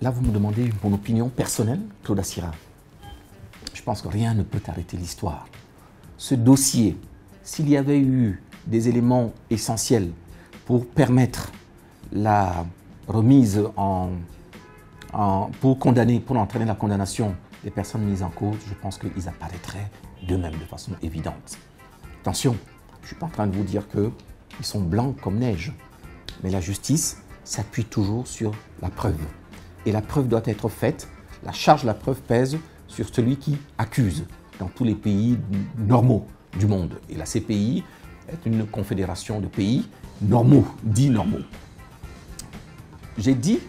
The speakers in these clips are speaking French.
Là, vous me demandez mon opinion personnelle, Claude Assira. Je pense que rien ne peut arrêter l'histoire. Ce dossier, s'il y avait eu des éléments essentiels pour permettre la remise pour entraîner la condamnation des personnes mises en cause, je pense qu'ils apparaîtraient d'eux-mêmes de façon évidente. Attention, je ne suis pas en train de vous dire qu'ils sont blancs comme neige, mais la justice s'appuie toujours sur la preuve. Et la preuve doit être faite, la charge de la preuve pèse sur celui qui accuse dans tous les pays normaux du monde. Et la CPI est une confédération de pays normaux, dits normaux. J'ai dit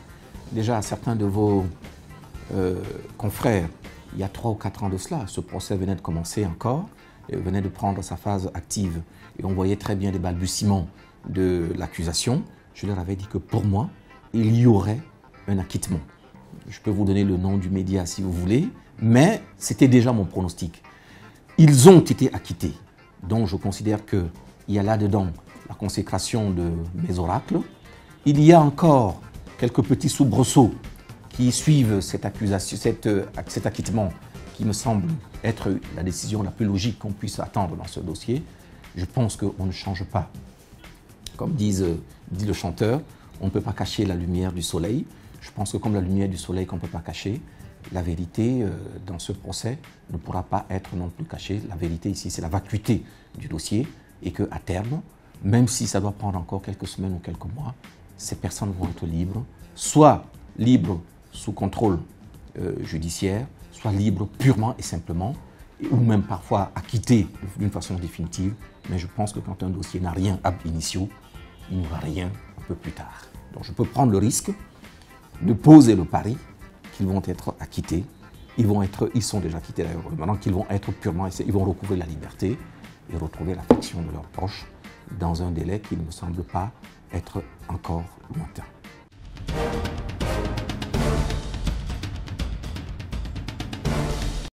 déjà à certains de vos confrères, il y a 3 ou 4 ans de cela, ce procès venait de commencer encore, venait de prendre sa phase active, et on voyait très bien les balbutiements de l'accusation. Je leur avais dit que pour moi, il y aurait un acquittement. Je peux vous donner le nom du média si vous voulez, mais c'était déjà mon pronostic. Ils ont été acquittés, donc je considère qu'il y a là-dedans la consécration de mes oracles. Il y a encore quelques petits soubresauts qui suivent cette accusation, cet acquittement qui me semble être la décision la plus logique qu'on puisse attendre dans ce dossier. Je pense qu'on ne change pas. Comme dit le chanteur, on ne peut pas cacher la lumière du soleil. Je pense que comme la lumière du soleil qu'on ne peut pas cacher, la vérité dans ce procès ne pourra pas être non plus cachée. La vérité ici, c'est la vacuité du dossier et qu'à terme, même si ça doit prendre encore quelques semaines ou quelques mois, ces personnes vont être libres, soit libres sous contrôle judiciaire, soit libres purement et simplement, ou même parfois acquittées d'une façon définitive. Mais je pense que quand un dossier n'a rien ab initio, il n'y aura rien un peu plus tard. Donc je peux prendre le risque de poser le pari qu'ils vont être acquittés. Ils sont déjà acquittés d'ailleurs, maintenant qu'ils vont être purement, ils vont recouvrer la liberté et retrouver l'affection de leurs proches dans un délai qui ne me semble pas être encore lointain.